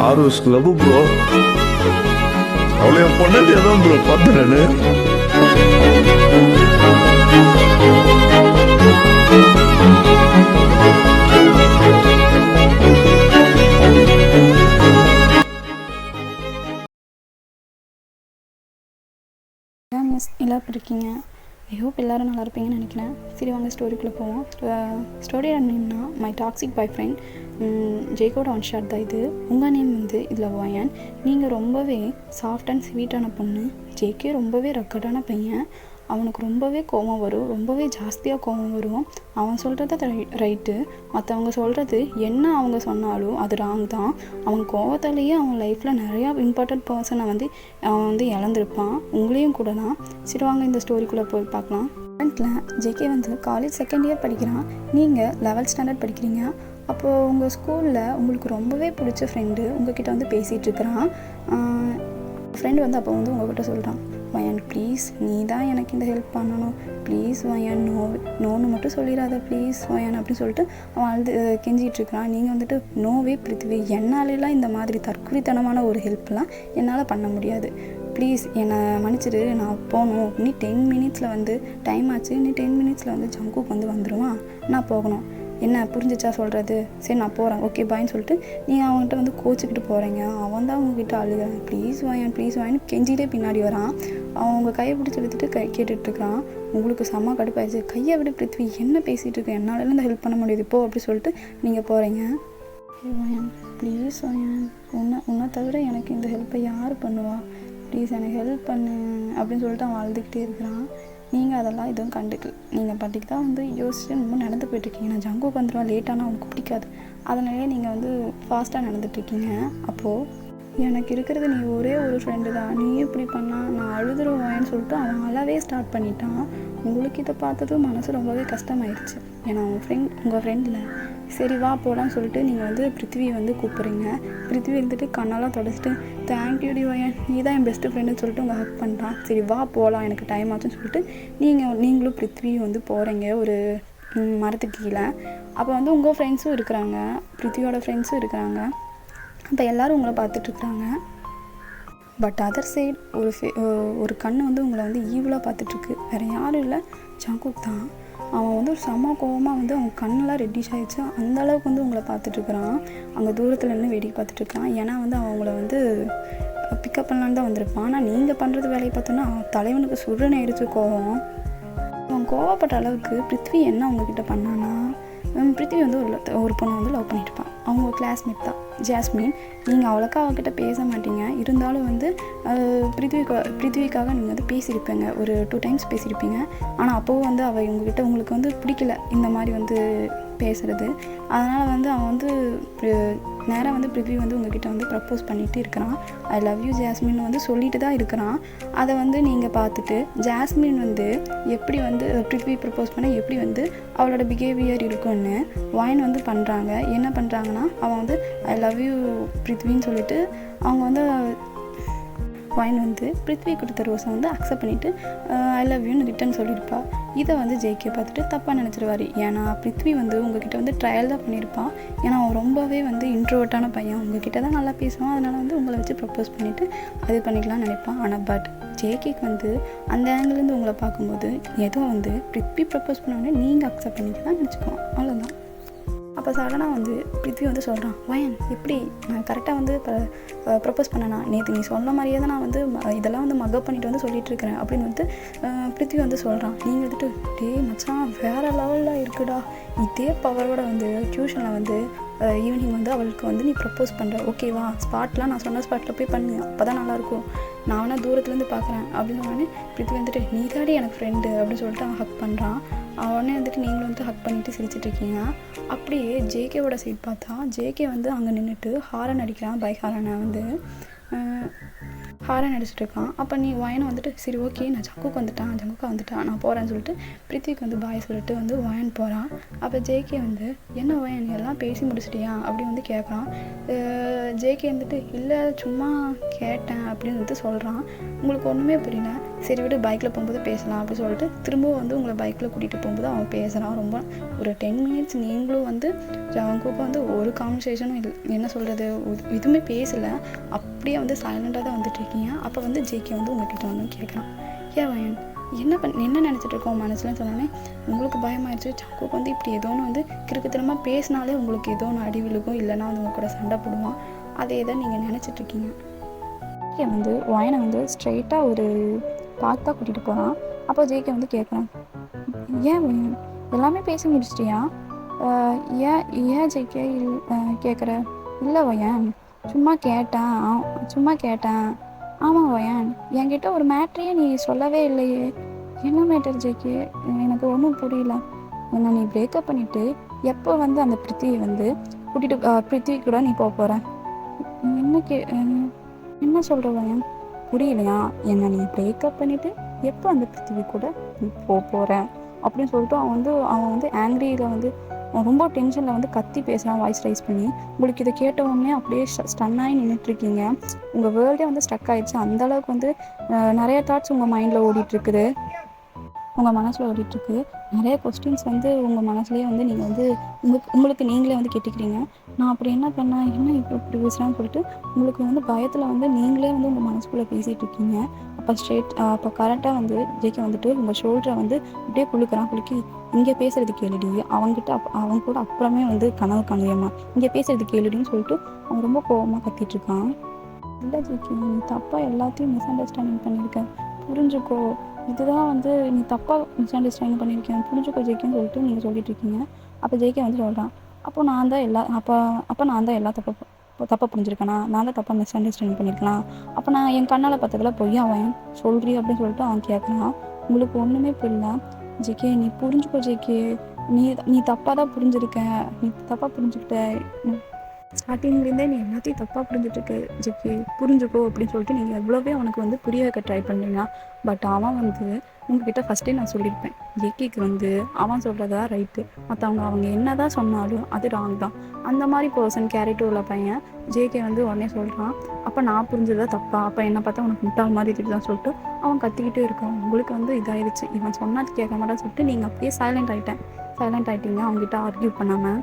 ஆர்வஸ் love bro. அவளை என் பொண்ணாட்டியா தான் bro பார்த்தேன் நான். மிஸ் எல்லோரும் இருக்கீங்க. ஐ ஹோப் எல்லோரும் நல்லா இருப்பீங்கன்னு நினைக்கிறேன். சரி வாங்க ஸ்டோரிக்குள்ளே போவோம். ஸ்டோரி என்னன்னா, மை டாக்ஸிக் பாய் ஃப்ரெண்ட் ஜெய்கோட ஒன் ஷாட் தான் இது. உங்கள் நேம் வந்து இதில் வாயன். நீங்கள் ரொம்பவே சாஃப்ட் அண்ட் ஸ்வீட்டான பொண்ணு. ஜேகே ரொம்பவே ரக்கடான பையன். அவனுக்கு ரொம்பவே கோபம் வரும், ரொம்பவே ஜாஸ்தியாக கோபம் வரும். அவன் சொல்கிறது ரைட்டு, மற்றவங்க சொல்கிறது என்ன அவங்க சொன்னாலும் அது ராங் தான். அவன் கோபத்தாலேயே அவன் லைஃப்பில் நிறையா இம்பார்ட்டண்ட் பர்சனை வந்து அவன் வந்து இழந்திருப்பான், உங்களையும் கூட தான். சரி வாங்க இந்த ஸ்டோரிக்குள்ளே போய் பார்க்கலாம். ஃப்ரெண்டில் ஜேகே வந்து காலேஜ் செகண்ட் இயர் படிக்கிறான். நீங்கள் 11th ஸ்டாண்டர்ட் படிக்கிறீங்க. அப்போது உங்கள் ஸ்கூலில் உங்களுக்கு ரொம்பவே பிடிச்ச ஃப்ரெண்டு உங்ககிட்ட வந்து பேசிகிட்டு இருக்கிறான். ஃப்ரெண்டு வந்து அப்போ வந்து உங்கள்கிட்ட சொல்கிறான், வயன் ப்ளீஸ் நீ தான் எனக்கு இந்த ஹெல்ப் பண்ணணும், ப்ளீஸ் வயன் நோன்னு மட்டும் சொல்லிடாத ப்ளீஸ் வயன் அப்படின்னு சொல்லிட்டு அவன் வந்து கெஞ்சிகிட்ருக்கிறான். நீங்கள் வந்துட்டு நோவே பிருத்திவி, என்னாலலாம் இந்த மாதிரி தற்குறித்தனமான ஒரு ஹெல்ப்லாம் என்னால் பண்ண முடியாது, ப்ளீஸ் என்னை மன்னிச்சிடு, நான் போகணும், நீ 10 மினிட்ஸில் வந்து டைம் ஆச்சு, நீ 10 மினிட்ஸில் வந்து ஜங்குக்கு வந்து வந்துடுவான், நான் போகணும், என்ன புரிஞ்சிச்சா சொல்கிறது, சரி நான் போகிறேன் ஓகே பாயின்னு சொல்லிட்டு நீங்கள் அவங்ககிட்ட வந்து கோச்சிக்கிட்டு போகிறீங்க. அவன் தான் அவங்ககிட்ட அழுகிறான், ப்ளீஸ் வாயான்னு கெஞ்சிட்டே பின்னாடி வரான். அவன் உங்கள் கையை பிடிச்சி எடுத்துகிட்டு கேட்டுட்ருக்கான். உங்களுக்கு செம்ம கடுப்பாயிடுச்சு. கையை விட பிருத்வி என்ன பேசிகிட்டு இருக்கேன், என்னாலலாம் இந்த ஹெல்ப் பண்ண முடியாது இப்போ அப்படி சொல்லிட்டு நீங்கள் போகிறீங்க. வாயன் ப்ளீஸ் வாயன், உன்னை தவிர எனக்கு இந்த ஹெல்ப்பை யார் பண்ணுவா, ப்ளீஸ் எனக்கு ஹெல்ப் பண்ணு அப்படின்னு சொல்லிட்டு அவன் அழுதுகிட்டே இருக்கிறான். நீங்கள் அதெல்லாம் எதுவும் கண்டுக்கல, நீங்கள் பாட்டிக்கு தான் வந்து யோசிச்சு ரொம்ப நடந்து போயிட்டுருக்கீங்க. நான் ஜங்குக்கு வந்துடுவேன், லேட்டானால் அவனுக்கு பிடிக்காது, அதனாலே நீங்கள் வந்து ஃபாஸ்ட்டாக நடந்துட்டுருக்கீங்க. அப்போது எனக்கு இருக்கிறது நீ ஒரே ஒரு ஃப்ரெண்டு தான், நீ இப்படி பண்ணால் நான் அழுதுருவேன்னு சொல்லிட்டு அவன் அழவே ஸ்டார்ட் பண்ணிட்டான். உங்களுக்கு இதை பார்த்ததும் மனசு ரொம்பவே கஷ்டமாயிடுச்சு. ஏன்னா உங்கள் ஃப்ரெண்டில் சரி வா போகலான்னு சொல்லிட்டு நீங்கள் வந்து பிருத்திவியை வந்து கூப்பிட்றீங்க. பிருத்திவி இருந்துட்டு கண்ணெல்லாம் தொடச்சிட்டு தேங்க்யூ டி வயன், நீ தான் என் பெஸ்ட்டு ஃப்ரெண்டுன்னு சொல்லிட்டு உங்கள் ஹக் பண்ணுறான். சரி வா போகலாம் எனக்கு டைம் ஆச்சுன்னு சொல்லிட்டு நீங்களும் பிருத்திவியும் வந்து போகிறீங்க ஒரு மரத்துக்கு கீழே. அப்போ வந்து உங்கள் ஃப்ரெண்ட்ஸும் இருக்கிறாங்க, பிருத்திவியோட ஃப்ரெண்ட்ஸும் இருக்கிறாங்க. அப்போ எல்லோரும் உங்களை பார்த்துட்ருக்குறாங்க. பட் அதர் சைடு ஒரு கண்ணு வந்து உங்களை வந்து ஈவலாக பார்த்துட்ருக்கு. வேறு யாரும் இல்லை, ஜங்குக் தான். அவன் வந்து ஒரு செம்ம கோவமாக வந்து அவங்க கண்ணெல்லாம் ரெட்டிஷ் ஆகிடுச்சு, அந்தளவுக்கு வந்து உங்களை பார்த்துட்ருக்குறான். அங்கே தூரத்தில் நின்று வேடிக்கை பார்த்துட்ருக்கான். ஏன்னா வந்து அவங்கள வந்து பிக்கப் பண்ணலான்னு தான் வந்திருப்பான். ஆனால் நீங்கள் பண்ணுறது வேலையை பார்த்தோன்னா தலைவனுக்கு சுருன்னு ஆயிடுச்சு கோவம். அவன் கோவப்பட்ட அளவுக்கு பிருத்வி என்ன அவங்கக்கிட்ட பண்ணான்னா, பிருத்வி வந்து ஒரு பொண்ணை வந்து லவ் பண்ணியிருப்பான். அவங்க கிளாஸ்மேட் தான் ஜாஸ்மின். நீங்கள் அவ்வளோக்கா அவகிட்ட பேச மாட்டீங்க, இருந்தாலும் வந்து பிருத்விக்காக நீங்கள் வந்து பேசியிருப்பீங்க, ஒரு 2 டைம்ஸ் பேசியிருப்பீங்க. ஆனால் அப்போவும் வந்து அவள் உங்களுக்கு வந்து பிடிக்கல இந்த மாதிரி வந்து பேசுகிறது. அதனால் வந்து அவன் வந்து நேராக வந்து பிருத்வி வந்து உங்ககிட்ட வந்து ப்ரப்போஸ் பண்ணிகிட்டு இருக்கிறான். ஐ லவ் யூ ஜாஸ்மின் வந்து சொல்லிட்டு தான் இருக்கிறான். அதை வந்து நீங்கள் பார்த்துட்டு ஜாஸ்மின் வந்து எப்படி வந்து பிருத்வி ப்ரப்போஸ் பண்ண எப்படி வந்து அவளோட பிஹேவியர் இருக்குன்னு வாயின் வந்து பண்ணுறாங்க. என்ன பண்ணுறாங்கன்னா, அவன் வந்து ஐ லவ் யூ பிருத்வின்னு சொல்லிட்டு அவங்க வந்து வாயின் வந்து பிருத்வி கொடுத்த ரோஸை வந்து அக்செப்ட் பண்ணிவிட்டு ஐ லவ் யூன்னு ரிட்டன் சொல்லியிருப்பா. இதை வந்து ஜேகே பார்த்துட்டு தப்பாக நினச்சிருவார். ஏன்னா பிருத்வி வந்து உங்ககிட்ட வந்து ட்ரையல் தான் பண்ணியிருப்பான். ஏன்னா அவன் ரொம்பவே வந்து இன்ட்ரோவர்ட்டான பையன், உங்ககிட்ட தான் நல்லா பேசுவான், அதனால் வந்து உங்களை வச்சு ப்ரப்போஸ் பண்ணிவிட்டு அது பண்ணிக்கலாம்னு நினைப்பான். ஆனால் பட் ஜேகேக்கு வந்து அந்த ஆங்கிலேருந்து உங்களை பார்க்கும்போது ஏதோ வந்து பிருத்வி ப்ரப்போஸ் பண்ணோடனே நீங்கள் அக்செப்ட் பண்ணிக்கலாம் நினச்சிக்குவான், அவ்வளோதான். அப்போ சடனாக வந்து பிருத்வி வந்து சொல்கிறான், வயன் எப்படி நான் கரெக்டாக வந்து ப்ரப்போஸ் பண்ணேனா, நேற்று நீ சொன்ன மாதிரியே தான் நான் வந்து இதெல்லாம் வந்து மக்கப் பண்ணிட்டு வந்து சொல்லிகிட்ருக்கிறேன் அப்படின்னு வந்து பிருத்வி வந்து சொல்கிறான். நீங்கள் வந்துட்டு டே மச்சான் வேறு லெவலில் இருக்குடா, இதே பவரோட வந்து டியூஷனில் வந்து ஈவினிங் வந்து அவளுக்கு வந்து நீ ப்ரப்போஸ் பண்ணுற, ஓகேவா ஸ்பாட்லாம் நான் சொன்ன ஸ்பாட்டில் போய் பண்ணு, அப்போ தான் நல்லாயிருக்கும், நான் வேணால் தூரத்துலேருந்து பார்க்குறேன் அப்படின்னு சொன்னோடனே பிருத்வி வந்துட்டு நீ தாடி எனக்கு ஃப்ரெண்டு அப்படின்னு சொல்லிட்டு அவன் ஹக் பண்ணுறான். அவனே வந்துட்டு நீங்களும் வந்து ஹக் பண்ணிவிட்டு சிரிச்சிட்ருக்கீங்க. அப்படியே ஜேகேவோட சைட் பார்த்தா ஜேகே வந்து அங்கே நின்றுட்டு ஹாரன் அடிக்கிறான், பைக் ஹாரனை வந்து ஹாரன் அடிச்சுட்டு இருக்கான். அப்போ நீ வயனை வந்துட்டு சரி ஓகே நான் ஜங்குக்கு வந்துட்டான் நான் போகிறேன்னு சொல்லிட்டு பிரித்திக்கு வந்து பாய் சொல்லிட்டு வந்து வயன் போகிறான். அப்போ ஜேகே வந்து என்ன வயன் எல்லாம் பேசி முடிச்சிட்டியா அப்படி வந்து கேட்குறான். ஜேகே வந்துட்டு இல்லை சும்மா கேட்டேன் அப்படின்னு வந்து சொல்கிறான். உங்களுக்கு ஒன்றுமே புரியல, சரி விட்டு பைக்கில் போகும்போது பேசலாம் அப்படி சொல்லிட்டு திரும்பவும் வந்து உங்களை பைக்கில் கூட்டிகிட்டு போகும்போது அவன் பேசுகிறான். ரொம்ப ஒரு 10 minutes நீங்களும் வந்து ஜங்குக்கு வந்து ஒரு கான்வர்சேஷனும் என்ன சொல்கிறது எதுவுமே பேசலை, அப்படியே வந்து சைலண்டாக தான் வந்துட்டு இருக்கீங்க. அப்போ வந்து ஜேகே வந்து உங்ககிட்ட வந்து கேட்குறான், ஏன் வயன் என்ன நினச்சிட்டு இருக்கோம் மனசுலன்னு சொன்னோன்னே உங்களுக்கு பயமாயிடுச்சு. ஜங்குக்கு வந்து இப்படி ஏதோ ஒன்று வந்து கிறுக்குத்தனமாக பேசினாலே உங்களுக்கு ஏதோ ஒன்று அடி விழுகும், இல்லைன்னா வந்து உங்க கூட சண்டை போடுவான், அதே தான் நீங்கள் நினச்சிட்ருக்கீங்க. ஜேகே வந்து வயனை வந்து ஸ்ட்ரைட்டாக ஒரு பார்க் தான் கூட்டிகிட்டு போகிறான். அப்போ ஜேகே வந்து கேட்குறான், ஏன் வயன் எல்லாமே பேசி முடிச்சிட்டியா, ஏன் ஜேகே கேட்குற, இல்லை வயன் சும்மா கேட்டேன். ஆமாம் வயன் என்கிட்ட ஒரு மேட்ரையே நீ சொல்லவே இல்லையே, என்ன மேட்டர் ஜேகே எனக்கு ஒன்றும் புரியல. என்னை நீ பிரேக்கப் பண்ணிவிட்டு எப்போ வந்து அந்த பிருத்தியை வந்து கூட்டிகிட்டு பிருத்திவி கூட நீ போகிற, என்ன சொல்கிற வயன் புரியலையா, என்னை நீ பிரேக்கப் பண்ணிவிட்டு எப்போ அந்த பிருத்திவி கூட நீ போகிற அப்படின்னு சொல்லிட்டு அவன் வந்து ஆங்க்ரியில் வந்து ரொம்ப டென்ஷனில் வந்து கத்தி பேசுகிறான் வாய்ஸ் ரைஸ் பண்ணி. உங்களுக்கு இதை கேட்டவுடனே அப்படியே ஸ்டன்னாகி நின்றுட்டுருக்கீங்க. உங்கள் வேர்ல்டே வந்து ஸ்டக் ஆகிடுச்சு. அந்தளவுக்கு வந்து நிறைய தாட்ஸ் உங்கள் மைண்டில் ஓடிட்டுருக்குது, உங்கள் மனசில் ஓடிட்டுருக்கு. நிறைய கொஸ்டின்ஸ் வந்து உங்கள் மனசுலேயே வந்து நீங்கள் வந்து உங்களுக்கு நீங்களே வந்து கேட்டுக்கிறீங்க. நான் அப்படி என்ன பண்ணேன், என்ன இப்படி பேசுகிறான்னு சொல்லிட்டு உங்களுக்கு வந்து பயத்தில் வந்து நீங்களே வந்து உங்கள் மனசுக்குள்ளே பேசிகிட்டு இருக்கீங்க. அப்போ கரெக்டாக வந்து ஜேகே வந்துட்டு உங்கள் ஷோல்டரை வந்து அப்படியே குலுக்கி இங்கே பேசுகிறது கேளுடி, அவங்க கூட அப்புறமே வந்து கனவு காணுவேம்மா, இங்கே பேசுகிறது கேளுடின்னு சொல்லிட்டு அவன் ரொம்ப கோபமாக கத்திட்டுருக்கான். இல்லை ஜேகே நீ தப்பாக எல்லாத்தையும் மிஸ் அண்டர்ஸ்டாண்டிங் பண்ணியிருக்கேன், புரிஞ்சுக்கோ, இதுதான் வந்து நீ தப்பாக மிஸ் அண்டர்ஸ்டாண்டிங் பண்ணியிருக்கேன், புரிஞ்சுக்கோ ஜேகேன்னு சொல்லிட்டு நீங்கள் சொல்லிட்டு இருக்கீங்க. அப்போ ஜேகே வந்து சொல்கிறான், அப்போ நான் தான் எல்லா தப்பாக புரிஞ்சிருக்கேனா, நான் தான் தப்பாக மிஸ் அண்டர்ஸ்டாண்டிங் பண்ணியிருக்கலாம், அப்போ நான் என் கண்ணால் பார்த்ததில் பொய்யா அவன் சொல்கிறீ அப்படின்னு சொல்லிட்டு அவன் கேட்குறான். உங்களுக்கு ஒன்றுமே புரியல ஜேகே, நீ புரிஞ்சுக்கோ ஜேகே, நீ தப்பாக தான் புரிஞ்சிருக்க, நீ தப்பாக புரிஞ்சுக்கிட்ட, ஸ்டார்டிங்லேருந்தே நீ எல்லாத்தையும் தப்பாக புரிஞ்சுட்டுருக்கு ஜேகே, புரிஞ்சுக்கோ அப்படின்னு சொல்லிட்டு நீங்கள் எவ்வளோவே அவனுக்கு வந்து புரிய வைக்க ட்ரை பண்ணுறீங்க. பட் அவன் வந்து உங்ககிட்ட ஃபஸ்ட்டே நான் சொல்லியிருப்பேன், ஜேகேக்கு வந்து அவன் சொல்கிறதா ரைட்டு, அவங்க என்ன தான் சொன்னாலும் அது ராங் தான். அந்த மாதிரி கேரக்டர் உள்ள பையன் ஜேகே வந்து உடனே சொல்கிறான், அப்போ நான் புரிஞ்சதா தப்பா, அப்போ என்னை பார்த்தா உனக்கு முட்டாள் மாதிரி இருக்குதான் சொல்லிட்டு அவன் கத்திக்கிட்டே இருக்கான். உங்களுக்கு வந்து இதாகிடுச்சு, இவன் சொன்னாது கேட்க மாட்டான்னு சொல்லிட்டு நீங்கள் அப்படியே சைலண்ட் ஆகிட்டீங்க அவங்ககிட்ட ஆர்கியூ பண்ணாமல்.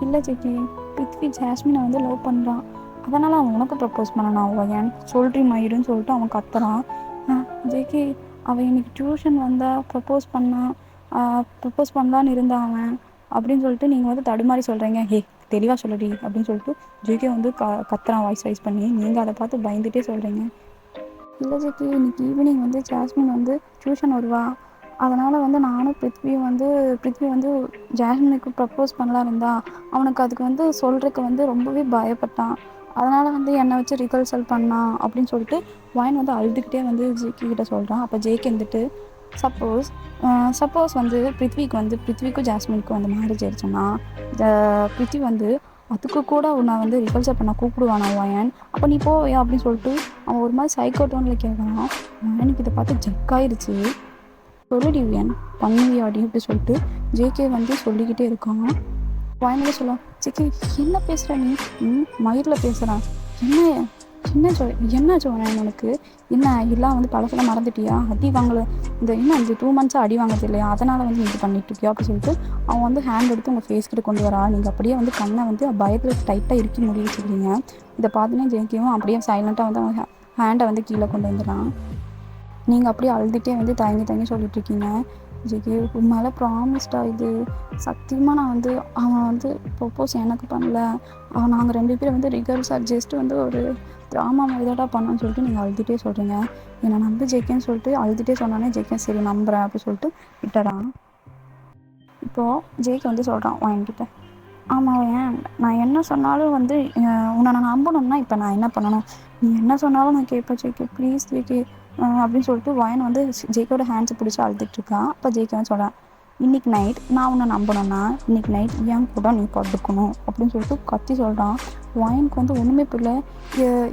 இல்லை ஜேகே, பிருத்வி ஜாஸ்மினை வந்து லவ் பண்ணுறான், அதனால் அவன் உனக்கு ப்ரப்போஸ் பண்ணான் ஏன் சொல்றி மயிருன்னு சொல்லிட்டு அவன் கத்துறான். ஜேகே அவன் இன்னைக்கு டியூஷன் வந்தால் ப்ரப்போஸ் பண்ணலான்னு இருந்தான் அவன் அப்படின்னு சொல்லிட்டு நீங்கள் வந்து தடுமாறி சொல்கிறீங்க. தெளிவாக சொல்லடி அப்படின்னு சொல்லிட்டு ஜேகே வந்து கத்துறான் வாய்ஸ் ரைஸ் பண்ணி. நீங்கள் அதை பார்த்து பயந்துகிட்டே சொல்கிறீங்க. இல்லை ஜேகே இன்னைக்கு ஈவினிங் வந்து ஜாஸ்மின் வந்து டியூஷன் வருவா, அதனால் வந்து நானும் பிருத்வி வந்து ஜாஸ்மினுக்கு ப்ரப்போஸ் பண்ணலாம் இருந்தா, அவனுக்கு அதுக்கு வந்து சொல்கிறதுக்கு வந்து ரொம்பவே பயப்பட்டான், அதனால் வந்து என்னை வச்சு ரிகல்சல் பண்ணான் அப்படின்னு சொல்லிட்டு வயன் வந்து அழுதுகிட்டே வந்து ஜேகே கிட்ட சொல்கிறான். அப்போ ஜேகே வந்துட்டு சப்போஸ் வந்து பிருத்விக்கும் ஜாஸ்மினுக்கும் வந்து மேரேஜ் ஆயிடுச்சுன்னா பிருத்வி வந்து அதுக்கு கூட நான் வந்து ரிகல்சல் பண்ண கூப்பிடுவானா வயன், அப்போ நீ போவியா அப்படின்னு சொல்லிட்டு அவன் ஒரு மாதிரி சைக்கோட்டோனில் கேட்குறான். வயனுக்கு இதை பார்த்து ஜெக்காயிருச்சு. சொல்லுடி வயன் பண்ணுவியாடி அப்படி சொல்லிட்டு ஜேகே வந்து சொல்லிக்கிட்டே இருக்கான். வயனில் சொல்லலாம், ஜேகே என்ன பேசுகிற நீ மயிரில் பேசுகிறான், என்னாச்சு வயன் உனக்கு, என்ன எல்லாம் வந்து பழசெல்லாம் மறந்துட்டியா, அடி வாங்கலை இந்த 2 months அடி வாங்குறது இல்லையா, அதனால் வந்து இது பண்ணிட்டு இருக்கியா அப்படி சொல்லிட்டு அவன் வந்து ஹேண்ட் எடுத்து உங்கள் ஃபேஸ் கிட்ட கொண்டு வரா. நீங்கள் அப்படியே வந்து கண்ணை வந்து பயத்தில் டைட்டாக இறுக்கி முடி வச்சுக்கிறீங்க. இதை பார்த்துனே ஜேகேவும் அப்படியே சைலண்ட்டாக வந்து அவன் ஹேண்டை வந்து கீழே கொண்டு வந்துடுறான். நீங்கள் அப்படியே அழுதுகிட்டே வந்து தயங்கி சொல்லிட்டுருக்கீங்க. ஜேகே உன் மேலே ப்ராமிஸ்டா, இது சத்தியமாக நான் வந்து அவன் வந்து ப்ரப்போஸ் எனக்கு பண்ணல, நாங்கள் 2 பேரும் வந்து ரிகல்ஸாக ஜஸ்ட் வந்து ஒரு ட்ராமா மாதிரி தான் பண்ணோன்னு சொல்லிட்டு நீங்கள் அழுதுகிட்டே சொல்கிறீங்க. என்னை நம்பு ஜேகேன்னு சொல்லிட்டு அழுதுகிட்டே சொன்னானே ஜேகே சரி நம்புகிறேன் அப்படி சொல்லிட்டு விட்டுறான். இப்போது ஜேகே வந்து சொல்கிறான் வயன்கிட்ட, ஆமாம் வயன் நான் என்ன சொன்னாலும் வந்து உன்னை நான் நம்பணும்னா இப்போ நான் என்ன பண்ணணும், நீ என்ன சொன்னாலும் நான் கேட்பேன் ஜேகே, ப்ளீஸ் ஜேகே அப்படின்னு சொல்லிட்டு வயன் வந்து ஜேகேயோட ஹேண்ட்ஸை பிடிச்சி அழுதுட்டுருக்கான். அப்போ ஜேகே வந்து சொல்கிறேன், இன்றைக்கி நைட் நான் உன்னை நம்பணும்னா இன்றைக்கி நைட் ஏன் கூட நீ படுக்கணும் அப்படின்னு சொல்லிட்டு கத்தி சொல்கிறான். வாயனுக்கு வந்து ஒன்றுமே புரியல.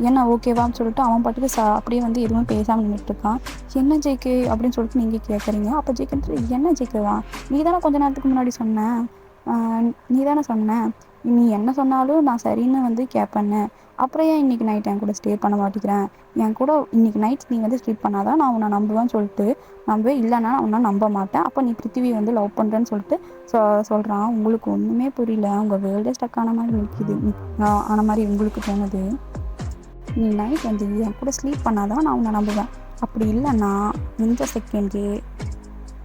என்ன ஓகேவான்னு சொல்லிட்டு அவன் பாட்டுக்கு அப்படியே வந்து எதுவுமே பேசாமல் நின்றுட்டுருக்கான். என்ன ஜேகே அப்படின்னு சொல்லிட்டு நீங்கள் கேட்குறீங்க. அப்போ ஜேகே என்ன ஜேகேவா, நீ தானே கொஞ்ச நேரத்துக்கு முன்னாடி சொன்ன, நீ தானே சொன்ன நீ என்ன சொன்னாலும் நான் சரின்னு வந்து கேட்பேன்னு, அப்புறம் ஏன் இன்றைக்கி நைட் என் கூட ஸ்டே பண்ண மாட்டேங்கிறேன், என் கூட இன்றைக்கி நைட் நீ வந்து ஸ்லீப் பண்ணாதான் நான் உன்னை நம்புவேன்னு சொல்லிட்டு நம்பவே இல்லைன்னா நான் உன்னை நம்ப மாட்டேன். அப்போ நீ பிருத்திவி வந்து லவ் பண்ணுறேன்னு சொல்லிட்டு சொல்கிறான். உங்களுக்கு ஒன்றுமே புரியல, உங்கள் வேர்ல்டே ஸ்டக் ஆன மாதிரி நிற்கிது, ஆன மாதிரி உங்களுக்கு தோணுது. நீ நைட் வந்து என் கூட ஸ்லீப் பண்ணாதான் நான் உன்னை நம்புவேன், அப்படி இல்லைன்னா இந்த செகண்டே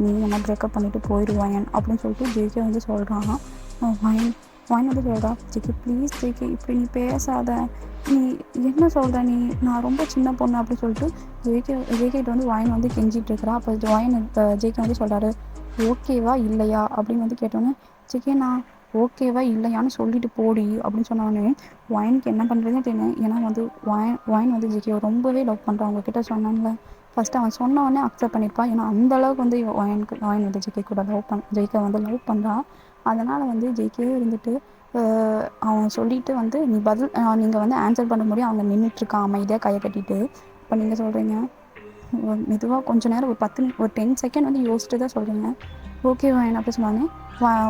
நீ என்ன பிரேக்கப் பண்ணிவிட்டு போயிடுவாயன் அப்படின்னு சொல்லிட்டு ஜேகே வந்து சொல்கிறான். வாயின் வந்து சொல்கிறா, ஜேகே ப்ளீஸ் ஜேகே இப்படி நீ பேசாத, நீ என்ன சொல்கிற, நான் ரொம்ப சின்ன பொண்ணு அப்படின்னு சொல்லிட்டு ஜேகேட்ட வந்து வாயின் வந்து கெஞ்சிட்டு இருக்கிறா. அப்போ ஜேகே வந்து சொல்கிறாரு, ஓகேவா இல்லையா அப்படின்னு வந்து கேட்டோன்னே ஜேகே நான் ஓகேவா இல்லையான்னு சொல்லிட்டு போடி அப்படின்னு சொன்னோடனே வாயினுக்கு என்ன பண்ணுறதுன்னு தெரியல. ஏன்னா வந்து வாயின் வந்து ஜேகேவை ரொம்பவே லவ் பண்ணுறான். அவங்கக்கிட்ட சொன்னான்ல, ஃபஸ்ட்டு அவன் சொன்னவொடனே அக்செப்ட் பண்ணியிருப்பான். ஏன்னா அந்தளவுக்கு வந்து வாயின் வந்து ஜேகே கூட ஜேகே வந்து லவ் பண்ணுறான். அதனால் வந்து ஜேகேவே இருந்துட்டு அவன் சொல்லிவிட்டு வந்து நீ பதில் நீங்கள் வந்து ஆன்சர் பண்ண முடியும், அவங்க நின்றுட்டுருக்கான் அமைதியாக கையை கட்டிட்டு. இப்போ நீங்கள் சொல்கிறீங்க மெதுவாக கொஞ்சம் நேரம் ஒரு 10 செகண்ட் வந்து யோசிச்சுட்டு தான் சொல்கிறீங்க ஓகேவா என்ன அப்படி சொன்னானே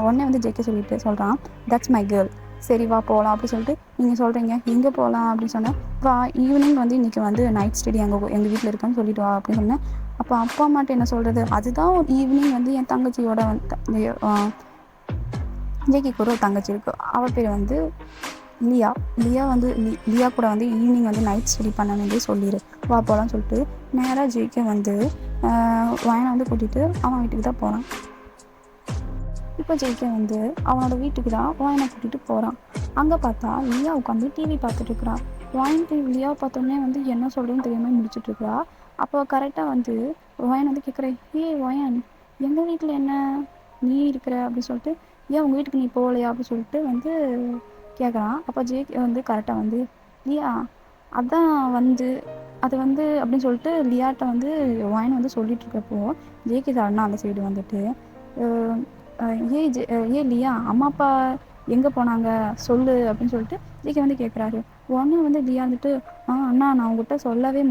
உடனே வந்து ஜேகே சொல்லிட்டு சொல்கிறான், தட்ஸ் மை கேர்ள், சரி வா போகலாம் அப்படி சொல்லிட்டு நீங்கள் சொல்கிறீங்க எங்கே போகலாம் அப்படின்னு சொன்னேன். வா ஈவினிங் வந்து இன்றைக்கி வந்து நைட் ஸ்டடி எங்கள் வீட்டில் இருக்கான்னு சொல்லிட்டு வா அப்படின்னு சொன்னேன். அப்போ அப்பா அம்மாட்ட என்ன சொல்கிறது, அதுதான் ஈவினிங் வந்து என் தங்கச்சியோட வந்து ஜேகேக்கு ஒரு தங்கச்சி இருக்குது, அவள் பேர் வந்து லியா வந்து லியா கூட வந்து ஈவினிங் வந்து நைட் ஸ்டடி பண்ண வேண்டிய சொல்லிடு, வா போகலான்னு சொல்லிட்டு நேராக ஜேகே வந்து வாயனை வந்து கூட்டிகிட்டு அவன் வீட்டுக்கு தான் போகிறான். இப்போ ஜேகே வந்து அவனோட வீட்டுக்கு தான் வாயனை கூட்டிகிட்டு போகிறான். அங்கே பார்த்தா லியா உட்காந்து டிவி பார்த்துட்ருக்குறா. வாயன் லியாவை பார்த்தோன்னே வந்து என்ன சொல்கிறேன்னு தெரியாமல் முடிச்சுட்ருக்குறா. அப்போ கரெக்டாக வந்து வாயன் வந்து கேட்குறேன், வாயன் எங்கள் வீட்டில் என்ன நீ இருக்கிற அப்படின்னு சொல்லிட்டு, ஏன் உங்கள் வீட்டுக்கு நீ போகலையா அப்படின்னு சொல்லிட்டு வந்து கேட்குறான். அப்போ ஜேகே வந்து கரெக்டாக வந்து லியா அதான் வந்து அது வந்து அப்படின்னு சொல்லிட்டு லியாட்ட வந்து வாயன் வந்து சொல்லிகிட்ருக்கப்போ ஜேகே சார்னா அந்த சைடு வந்துட்டு லியா அம்மா அப்பா எங்கே போனாங்க சொல்லு அப்படின்னு சொல்லிட்டு ஜேகே வந்து கேட்குறாரு. உடனே வந்து லியா வந்துட்டு அண்ணா நான் உங்கள்கிட்ட சொல்லவே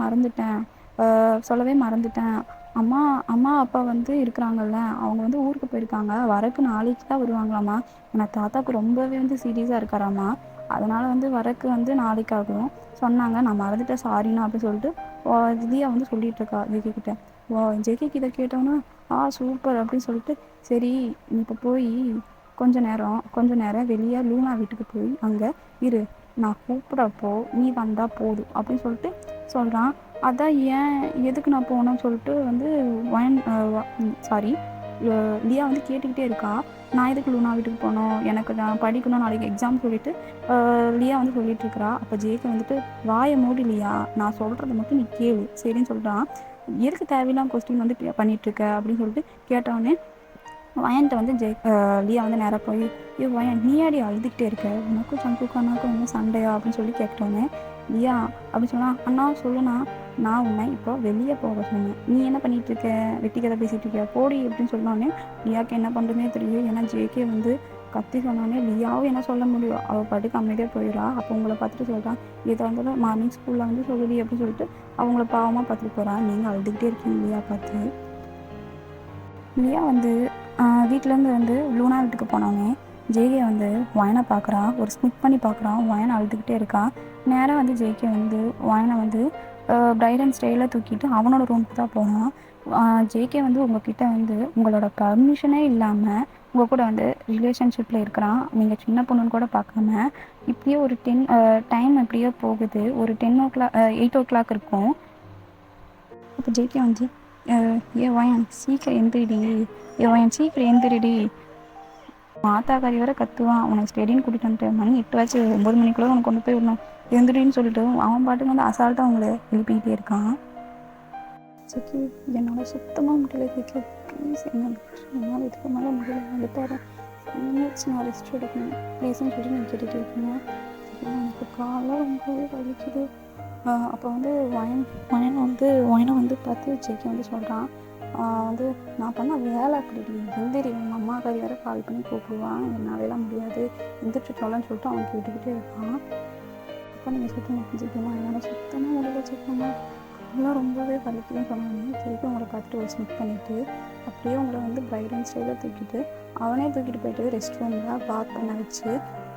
மறந்துட்டேன், அம்மா அப்பா வந்து இருக்கிறாங்கல்ல, அவங்க வந்து ஊருக்கு போயிருக்காங்க, வரக்கு நாளைக்கு தான் வருவாங்களாம்மா, எனக்கு தாத்தாவுக்கு ரொம்பவே வந்து சீரியஸாக இருக்காராம்மா, அதனால் வந்து வரக்கு வந்து நாளைக்கு ஆகும் சொன்னாங்க, நான் மறந்துட்டேன் சாரிண்ணா அப்படின்னு சொல்லிட்டு லியா வந்து சொல்லிகிட்டு இருக்கா ஜேகே கிட்ட. ஜேகே கிட்ட கேட்டோன்னா சூப்பர் அப்படின்னு சொல்லிட்டு, சரி நீ இப்போ போய் கொஞ்ச நேரம் வெளியே லூனா வீட்டுக்கு போய் அங்கே இரு, நான் கூப்பிட்றப்போ நீ வந்தால் போதும் அப்படின்னு சொல்லிட்டு சொல்கிறான். அதான் ஏன் எதுக்கு நான் போகணும்னு சொல்லிட்டு வந்து லியா வந்து கேட்டுக்கிட்டே இருக்கா, நான் எதுக்கு லூனா வீட்டுக்கு போகணும், எனக்கு நான் படிக்கணும் நாளைக்கு எக்ஸாம் சொல்லிட்டு லியா வந்து சொல்லிகிட்ருக்கிறா. அப்போ ஜேகே வந்துட்டு வாயை மூடி லியா, நான் சொல்கிறத மட்டும் நீ கேளு சரின்னு சொல்கிறான். எதுக்கு தேவையில்லாம் கொஸ்டின் வந்து பண்ணிகிட்ருக்க அப்படின்னு சொல்லிட்டு கேட்டவுடனே வயன்ட்ட வந்து லியா வந்து நேராக போய் வயன் நீ ஆடி அழுதுகிட்டே இருக்க, உனக்கும் சங்குக்கும் அண்ணாக்கும் என்ன சண்டையா அப்படின்னு சொல்லி கேட்டோன்னே லியா அப்படின்னு சொன்னால், அண்ணா சொல்லுண்ணா, நான் உன்னை இப்போ வெளியே போக சொன்னேன், நீ என்ன பண்ணிகிட்ருக்க, வெட்டி கதை பேசிகிட்டு இருக்க போடி அப்படின்னு சொன்னோடனே லியாவுக்கு என்ன பண்ணுறதுனே தெரியும். ஏன்னா ஜேகே வந்து கத்தி சொன்னோடனே லியாவும் என்ன சொல்ல முடியும், அவள் பாட்டுக்கு அமைதியாக போயிடா. அப்போ உங்களை பார்த்துட்டு சொல்கிறான், இதை வந்து மார்னிங் ஸ்கூலில் வந்து சொல்லுடி அப்படின்னு சொல்லிட்டு அவங்கள பாவமாக பார்த்துட்டு போகிறான். நீங்கள் அழுதுகிட்டே இருக்கீங்க லியா பார்த்து. லியா வந்து வீட்டிலேருந்து வந்து லூனா வீட்டுக்கு போனோடனே ஜேகே வந்து வயனை பார்க்குறான், ஒரு ஸ்மிக் பண்ணி பார்க்குறான், வயனை அழுதுகிட்டே இருக்கான். நேராக வந்து ஜேகே வந்து வயனை வந்து பிரைட் அண்ட் ஸ்டைலில் தூக்கிட்டு அவனோட ரூமுக்கு தான் போனான். ஜேகே வந்து உங்ககிட்ட வந்து உங்களோட பர்மிஷனே இல்லாமல் உங்கள் கூட வந்து ரிலேஷன்ஷிப்பில் இருக்கிறான், நீங்கள் சின்ன பொண்ணுன்னு கூட பார்க்காம, இப்படியே ஒரு டைம் எப்படியோ போகுது, ஒரு 8 o'clock இருக்கும். அப்போ ஜேகே வந்து வயன் சீக்கிரம் எந்திரிடி, மாத்தாக்காரி வர கத்துவான், உனக்கு ஸ்டெடின்னு கூட்டிகிட்டு வந்துட்டு மணி 8 9 மணிக்குள்ளே உனக்கு கொண்டு போய் விடணும் எந்திரின்னு சொல்லிட்டு அவன் பாட்டுக்கு வந்து அசால்ட்டாக அவங்கள எழுப்பிக்கிட்டே இருக்கான். ஜேகே என்னால் சுத்தமாக முடியல ஜேகே, ப்ளீஸ் என்னால் இதுக்கு மேலே முடியல, அழுத்தார நான் ரெஸ்ட் எடுக்கணும் ப்ளீஸ்ன்னு சொல்லி நான் கேட்டுகிட்டே இருக்கேன். எனக்கு காலம் ரொம்பவே வலிக்குது. அப்போ வந்து வயனை வந்து பார்த்து ஜேகே வந்து சொல்கிறான், வந்து நான் பண்ண வேலை அப்படி எந்திரி உங்கள் அம்மா கறி வேறு கால் பண்ணி கூப்பிடுவான், என்னாலலாம் முடியாது எந்திரிச்சு சொல்லன்னு சொல்லிட்டு அவன் கேட்டுக்கிட்டே இருப்பான். அப்போ நீங்கள் சுத்தமாக செஞ்சுக்கணுமா, என்னால் சுத்தமாக முடியல செக்கணுமா, அதெல்லாம் ரொம்பவே வலிக்குதுன்னு சொன்னாங்க. திருப்பி உங்களை பார்த்துட்டு ஒரு ஸ்னிப் பண்ணிவிட்டு அப்படியே உங்களை வந்து பிரைட் அண்ட் ஸ்டைலில் தூக்கிட்டு அவனே தூக்கிட்டு போயிட்டு ரெஸ்ட் ரூமில் பாத் பண்ண வச்சு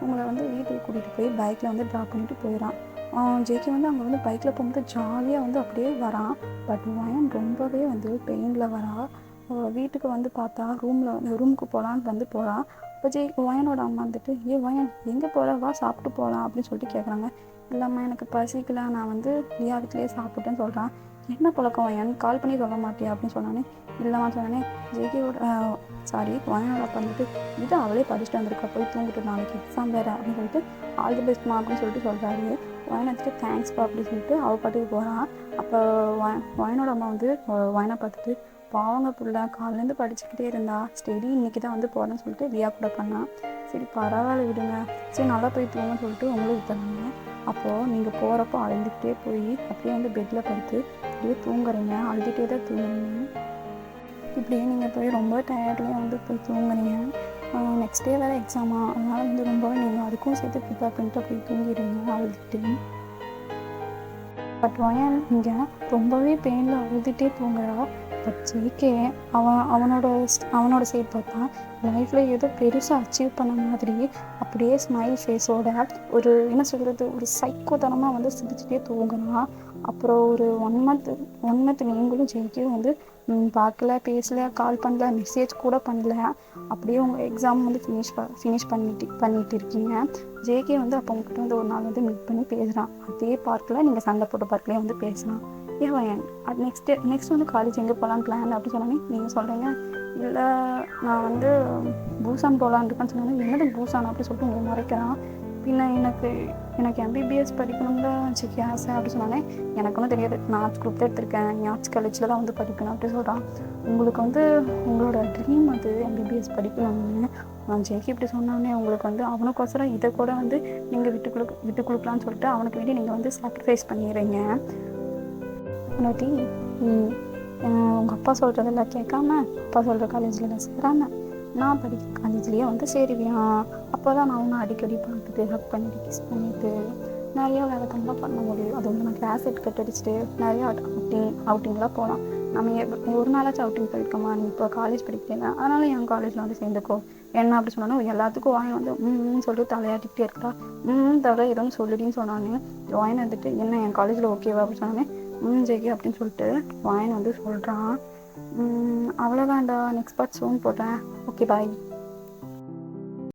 உங்களை வந்து வீட்டுக்கு கூட்டிகிட்டு போய் பைக்கில் வந்து ட்ராப் பண்ணிட்டு போயிடறான். ஜேகே வந்து அங்கே வந்து பைக்கில் போகும்போது ஜாலியாக வந்து அப்படியே வரான். பட் வயன் ரொம்பவே வந்து பெயினில் வரா. வீட்டுக்கு வந்து பார்த்தா ரூமுக்கு போகலான்னு வந்து போகிறான். இப்போ வயனோட அம்மா வந்துட்டு வயன் எங்கே போகிற, வா சாப்பிட்டு போகலாம் அப்படின்னு சொல்லிட்டு கேட்குறாங்க. இல்லைம்மா எனக்கு பசிக்கல, நான் வந்து லியா வீட்டிலேயே சாப்பிட்டேன்னு சொல்கிறான். என்ன பழக்கம் வயன், கால் பண்ணி சொல்ல மாட்டியா அப்படின்னு சொன்னானே. இல்லைம்மா சொன்னானே. வயனோட அப்பா வந்துட்டு இது அவளே படிச்சுட்டு வந்திருக்கா, போய் தூங்கிட்டு நாளைக்கு எக்ஸாம் வேறு அப்படின்னு சொல்லிட்டு ஆல் தி பெஸ்ட்மா அப்படின்னு சொல்லிட்டு சொல்கிறாரு. வயனை வந்துட்டு தேங்க்ஸ்ப்பா அப்படின்னு சொல்லிட்டு அவள் பாட்டுக்கு போகிறான். அப்போ வயனோட அம்மா வந்து வயனை பார்த்துட்டு பாவங்க புள்ள காலேருந்து படிச்சுக்கிட்டே இருந்தா, ஸ்டெடி இன்றைக்கி தான் வந்து போகிறேன்னு சொல்லிட்டு லியா கூட பண்ணான். சரி பரவாயில்ல விடுங்க, சரி நல்லா போய் தூங்கன்னு சொல்லிட்டு உங்களுக்கு பண்ணாங்க. அப்போது நீங்கள் போகிறப்போ அழுதுகிட்டே போய் அப்படியே வந்து பெட்டில் படுத்து அப்படியே தூங்குறீங்க, அழுதுகிட்டே தான் தூங்குறீங்க. இப்படியே நீங்கள் போய் ரொம்ப டயர்ட்லேயே வந்து போய் தூங்குறீங்க. நெக்ஸ்ட் டே வேறு எக்ஸாமா, அதனால் வந்து ரொம்பவே நீங்கள் அதுக்கும் சேர்த்து ப்ரிப்பேர் பண்ணிட்டு போய் தூங்கிடுங்க அழுதுகிட்டு. பட் வயன் இங்கே ரொம்பவே பெயினில் அழுதுகிட்டே தூங்குறா. பட் ஜேகே அவனோட சைட் பார்த்தா லைஃப்பில் ஏதோ பெருசாக அச்சீவ் பண்ண மாதிரி அப்படியே ஸ்மைல் ஃபேஸோட ஒரு என்ன சொல்கிறது, ஒரு சைக்கோத்தனமாக வந்து சிரிச்சுட்டே தூங்குறான். அப்புறம் ஒரு ஒன் மந்த் நீங்களும் ஜேகேவும் வந்து பார்க்கல, பேசல, கால் பண்ணல, மெசேஜ் கூட பண்ணல. அப்படியே உங்கள் எக்ஸாம் வந்து ஃபினிஷ் பண்ணிட்டு இருக்கீங்க. ஜேகே வந்து அப்போ உங்ககிட்ட வந்து ஒரு நாள் வந்து மீட் பண்ணி பேசுகிறான். அதே பார்க்கில் நீங்கள் சண்டை போட்ட பார்க்லேயே வந்து பேசுகிறான். வயன் அது நெக்ஸ்ட் வந்து காலேஜ் எங்கே போகலான்னு பிளான் அப்படி சொன்னாங்க. நீங்கள் சொல்கிறீங்க இல்லை நான் வந்து பூசான் போகலான்னு இருக்கேன்னு சொன்னாங்க. என்னது பூசான் அப்படி சொல்லிட்டு உங்களை மறைக்கிறான். பின்ன எனக்கு எம்பிபிஎஸ் படிக்கணும்ல ஜேகே ஆசை அப்படி சொன்னானே. எனக்கு ஒன்றும் தெரியாது, நான் ஆர்ட்ஸ் குரூப் தான் எடுத்திருக்கேன், நீ ஆர்ட்ஸ் காலேஜில் தான் வந்து படிக்கணும் அப்படி சொல்கிறான். உங்களுக்கு வந்து உங்களோட ட்ரீம் அது எம்பிபிஎஸ் படிக்கணும்னு ஜேகே இப்படி சொன்னானே. உங்களுக்கு வந்து அவனுக்கோசரம் இதை கூட வந்து நீங்கள் விட்டு கொடுக்கலான்னு சொல்லிட்டு அவனுக்கு வேண்டி நீங்கள் வந்து சாக்ரிஃபைஸ் பண்ணிடுறீங்க. முன்னாடி உங்கள் அப்பா சொல்கிறதெல்லாம் கேட்காம அப்பா சொல்கிற காலேஜில் சேராமல் நான் படிக்கிற காலேஜ்லேயே வந்து சேருவியான். அப்போ தான் நான் ஒன்று அடிக்கடி பார்த்துட்டு ஹக் பண்ணிட்டு கிஸ் பண்ணிவிட்டு நிறையா வேலை கண்டெல்லாம் பண்ண முடியும். அது வந்து நான் கிளாஸ் கட் அடிச்சுட்டு நிறையா அவுட்டிங்லாம் போகலாம். நம்ம ஒரு நாளாச்சும் அவுட்டிங் போயிருக்கோமா, நீ இப்போ காலேஜ் படிக்கிறீங்க அதனால் என் காலேஜில் வந்து சேர்ந்துக்கோ என்ன அப்படி சொன்னாலும் எல்லாத்துக்கும் வாயின் வந்து சொல்லிட்டு தலையாட்டிக்கிட்டே இருக்கா. தவிர ஏதோன்னு சொல்லிடின்னு சொன்னானே. வாயின் வந்துட்டு என்ன என் காலேஜில் ஓகேவா அப்படி சொன்னானே. ஜேகே அப்படின்னு சொல்லிட்டு வாயின் வந்து சொல்கிறான். அவ்வளோதான்டா, நெக்ஸ்ட் பார்ட் சூன் போடுறேன். Okay bye.